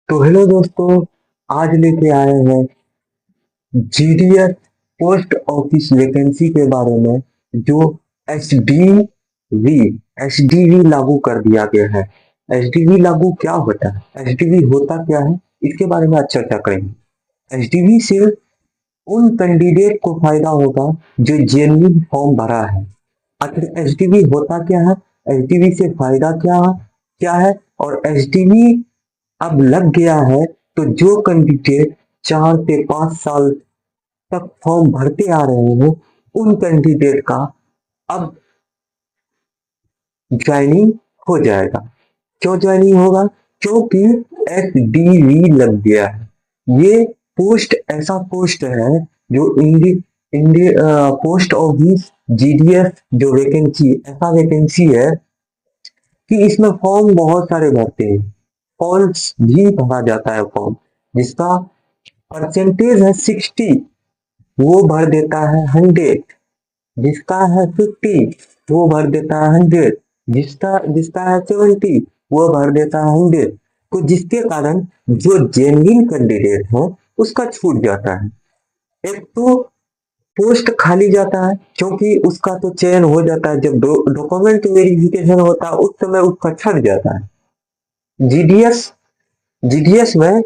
तो हेलो दोस्तों, आज लेके आए हैं जीडीएस पोस्ट ऑफिस वैकेंसी के बारे में। जो एच डी वी लागू कर दिया गया है। एच लागू क्या होता है, एच होता क्या है, इसके बारे में आज चर्चा करेंगे। एच से उन कैंडिडेट को फायदा होगा जो जेन्युइन फॉर्म भरा है। आखिर एच होता क्या है, एच से फायदा क्या है, और एच अब लग गया है तो जो कैंडिडेट 4 से 5 साल तक फॉर्म भरते आ रहे हैं उन कैंडिडेट का अब ज्वाइनिंग हो जाएगा। क्यों ज्वाइनिंग होगा? क्योंकि एच लग गया है। ये पोस्ट ऐसा पोस्ट है जो इंडिया पोस्ट ऑफिस जीडीएस जो वैकेंसी ऐसा वैकेंसी है कि इसमें फॉर्म बहुत सारे भरते हैं। फॉर्म्स भी भरा जाता है फॉर्म जिसका परसेंटेज है 60, वो भर देता है 100। जिसका है 50 वो भर देता है 100। जिसका जिसका है 70 वो भर देता है 100। तो जिसके कारण जो जेन्युइन कैंडिडेट है उसका छूट जाता है। एक तो पोस्ट खाली जाता है क्योंकि उसका तो चयन हो जाता है, जब डॉक्यूमेंट वेरिफिकेशन होता है उस समय उसका छट जाता है। जीडीएस में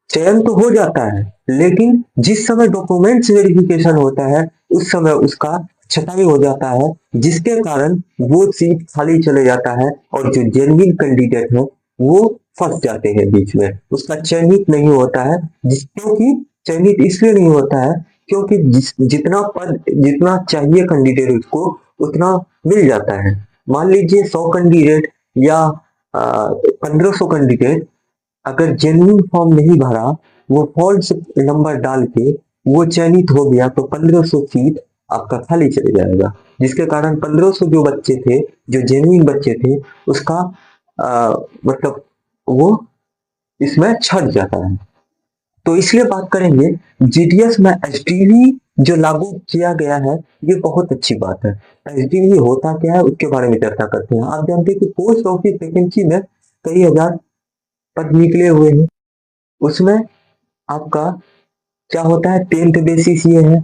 चयन तो हो जाता है, लेकिन जिस समय डॉक्यूमेंट्स वेरिफिकेशन होता है उस समय उसका छटाई हो जाता है, जिसके कारण वो सीट खाली चले जाता है और जो जेन्युइन कैंडिडेट है वो फंस जाते हैं बीच में, उसका चयनित नहीं होता है। क्योंकि चयनित इसलिए नहीं होता है क्योंकि जितना चाहिए कैंडिडेट को उतना मिल जाता है। मान लीजिए 100 कैंडिडेट या 1500 कैंडिडेट अगर जेन्युइन फॉर्म नहीं भरा, वो फॉल्स नंबर डाल के वो चयनित हो गया तो 1500 सीट आपका खाली चले जाएगा। जिसके कारण 1500 जो बच्चे थे, जो जेन्युइन बच्चे थे, उसका मतलब वो इसमें छट जाता है। तो इसलिए बात करेंगे जीडीएस में एचडीवी जो लागू किया गया है, ये बहुत अच्छी बात है। एचडीवी होता क्या है उसके बारे में चर्चा करते हैं। आप जानते हैं कि पोस्ट ऑफिस वैकेंसी में कई हजार पद निकले हुए हैं। उसमें आपका क्या होता है, 10th बेसिस ये है।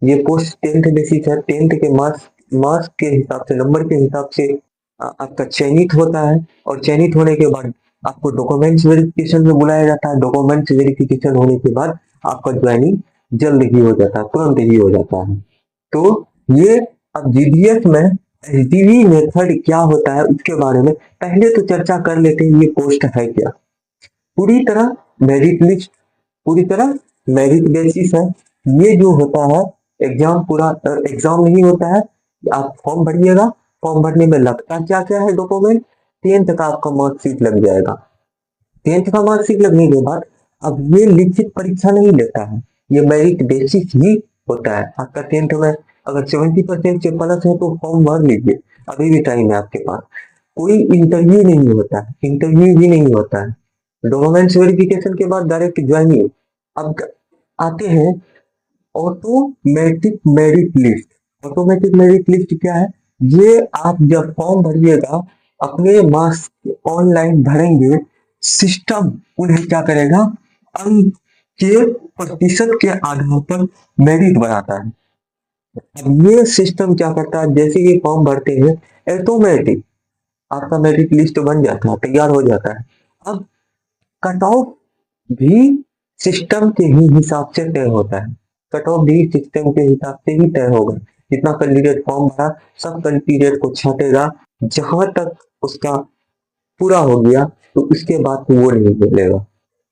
ये पोस्ट 10th बेसिस है। 10th के मार्क्स मार्क्स के हिसाब से, नंबर के हिसाब से आपका चयनित होता है। और चयनित होने के बाद आपको डॉक्यूमेंट्स वेरिफिकेशन में बुलाया जाता है। डॉक्यूमेंट्स वेरिफिकेशन होने के बाद आपका ज्वाइनिंग जल्द ही हो जाता है, तुरंत ही हो जाता है। तो ये अब जीडीएस में एचडीवी मेथड क्या होता है उसके बारे में पहले तो चर्चा कर लेते हैं। ये पोस्ट है क्या? पूरी तरह मेरिट लिस्ट, पूरी तरह मेरिट बेसिस है। ये जो होता है एग्जाम, पूरा एग्जाम नहीं होता है। आप फॉर्म भरिएगा, फॉर्म भरने में लगता क्या क्या है डॉक्यूमेंट, 10th का आपका मार्कशीट लग जाएगा। 10th का मार्कशीट लगने के बाद अब ये लिखित परीक्षा नहीं लेता है, ये मेरिट बेसिस ही होता है। आपका 10th में अगर 70% से प्लस है तो फॉर्म भर लीजिए, अभी भी टाइम है आपके पास। कोई इंटरव्यू नहीं होता है, इंटरव्यू भी नहीं होता है। डॉक्यूमेंट्स वेरिफिकेशन के बाद डायरेक्ट ज्वाइनिंग। अब आते हैं automatic merit list. Automatic merit list क्या है? ये आप जब फॉर्म भरिएगा, अपने मार्क्स ऑनलाइन भरेंगे, सिस्टम उन्हें क्या करेगा, अंक के प्रतिशत के आधार पर मेरिट बनाता है। अब ये सिस्टम क्या करता है, जैसे ये फॉर्म भरते हैं ऑटोमेटिक आपका मेरिट लिस्ट बन जाता है, तैयार हो जाता है। अब कट ऑफ भी सिस्टम के ही हिसाब से तय होता है। कट ऑफ भी सिस्टम के हिसाब से ही तय होगा। जितना कैंडिडेट फॉर्म भरा सब कैंडिडेट को छाटेगा, जहां तक उसका पूरा हो गया तो उसके बाद वो नहीं मिलेगा,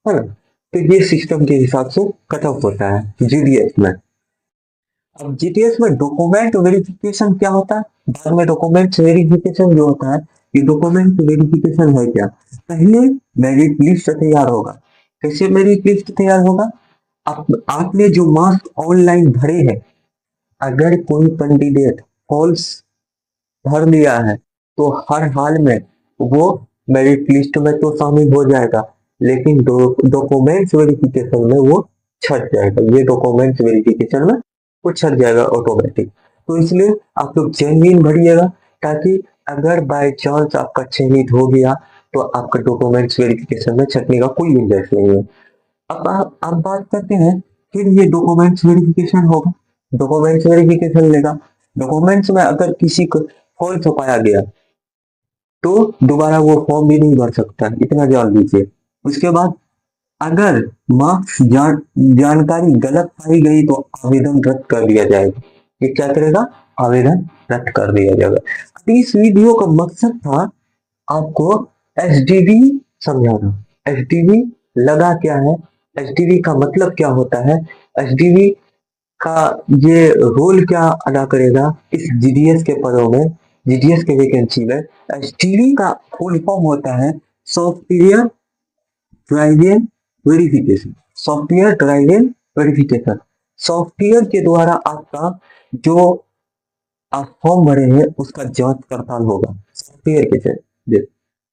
है ना। तो ये सिस्टम के हिसाब से कट ऑफ होता है जीडीएस में। अब जीडीएस में डॉक्यूमेंट वेरिफिकेशन क्या होता है, बाद में डॉक्यूमेंट वेरिफिकेशन जो होता है, ये डॉक्यूमेंट वेरिफिकेशन है क्या? पहले मेरिट लिस्ट तैयार होगा। कैसे मेरिट लिस्ट तैयार होगा? आपने जो मार्क्स ऑनलाइन भरे हैं, अगर कोई कैंडिडेट फॉल्स भर लिया है तो हर हाल में वो मेरिट लिस्ट में तो शामिल हो जाएगा, लेकिन डॉक्यूमेंट्स वेरिफिकेशन में वो छट जाएगा। ये डॉक्यूमेंट्स वेरिफिकेशन में वो छट जाएगा ऑटोमेटिक। तो इसलिए आप लोग जेन्युइन भरिएगा, ताकि अगर बाय चांस आपका चयनित हो गया तो आपका डॉक्यूमेंट्स वेरिफिकेशन में छटने का कोई गुंजाइश नहीं है। अब आप बात करते हैं, फिर ये डॉक्यूमेंट्स वेरिफिकेशन होगा, डॉक्यूमेंट्स वेरिफिकेशन लेगा। डॉक्यूमेंट्स में अगर किसी को फॉल्ट पाया गया तो दोबारा वो फॉर्म भी नहीं भर सकता, इतना जान लीजिए। उसके बाद अगर मार्क्स जानकारी गलत पाई गई तो आवेदन रद्द कर दिया जाएगा। ये क्या करेगा? आवेदन रद्द कर दिया जाएगा। तो इस वीडियो का मकसद था आपको एचडीवी समझाना। एचडीवी लगा क्या है, एचडीवी का मतलब क्या होता है, एचडीवी का ये रोल क्या अदा करेगा इस जीडीएस के पदों में, जीडीएस के वैकेंसी में। एचडीवी का फुल फॉर्म होता है software driven verification. Software driven verification, software के द्वारा आपका जो आप फॉर्म भरे हैं उसका जांच पड़ताल होगा सॉफ्टवेयर के जरिए।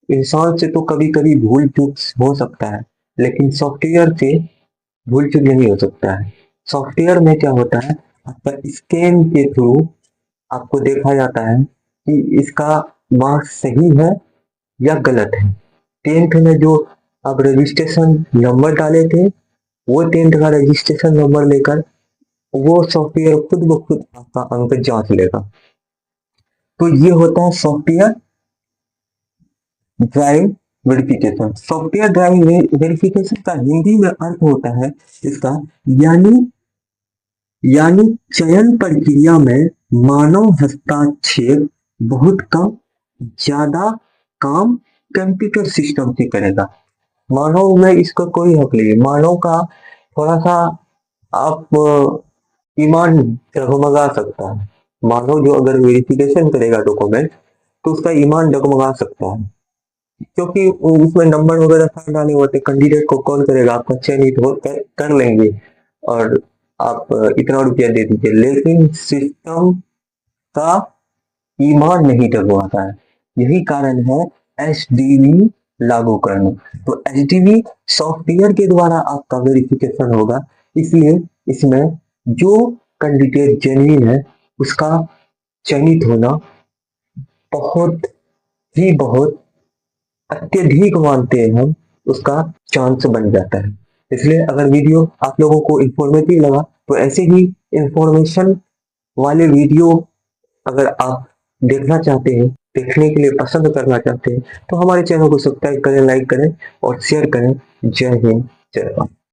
इंसान से तो कभी कभी भूल चूक हो सकता है, लेकिन सॉफ्टवेयर से भूल चूक नहीं हो सकता है। सॉफ्टवेयर में क्या होता है, आपका स्कैन के थ्रू आपको देखा जाता है कि इसका मार्क्स सही है या गलत है। 10th में जो आप रजिस्ट्रेशन नंबर डाले थे, वो 10th का रजिस्ट्रेशन नंबर लेकर वो सॉफ्टवेयर खुद ब खुद आपका अंक जांच लेगा। तो ये होता है software drive verification. Software drive verification का हिंदी में अर्थ होता है इसका, यानी यानी चयन प्रक्रिया में मानव हस्तक्षेप बहुत कम, ज्यादा काम कंप्यूटर सिस्टम से करेगा। मानव में इसका कोई हक नहीं है। मानव का थोड़ा सा आप ईमान डगमगा सकता है। मानव जो अगर वेरिफिकेशन करेगा डॉक्यूमेंट तो उसका ईमान डगमगा सकता है, क्योंकि उसमें नंबर वगैरह सारे डाले होते, कैंडिडेट को कॉल करेगा, आपका चयनित हो कर लेंगे और आप इतना रुपया दे दीजिए, लेकिन सिस्टम का ईमान नहीं डगमगाता है। यही कारण है एचडीवी लागू करना। तो एचडीवी सॉफ्टवेयर के द्वारा आपका वेरिफिकेशन होगा, इसलिए इसमें जो कैंडिडेट जेन्युइन है उसका चयनित होना बहुत ही बहुत अत्यधिक मानते हैं हम, उसका चांस बन जाता है। इसलिए अगर वीडियो आप लोगों को इंफॉर्मेटिव लगा तो ऐसे ही इंफॉर्मेशन वाले वीडियो अगर आप देखना चाहते हैं, देखने के लिए पसंद करना चाहते हैं, तो हमारे चैनल को सब्सक्राइब करें, लाइक करें और शेयर करें। जय हिंद, जय भारत।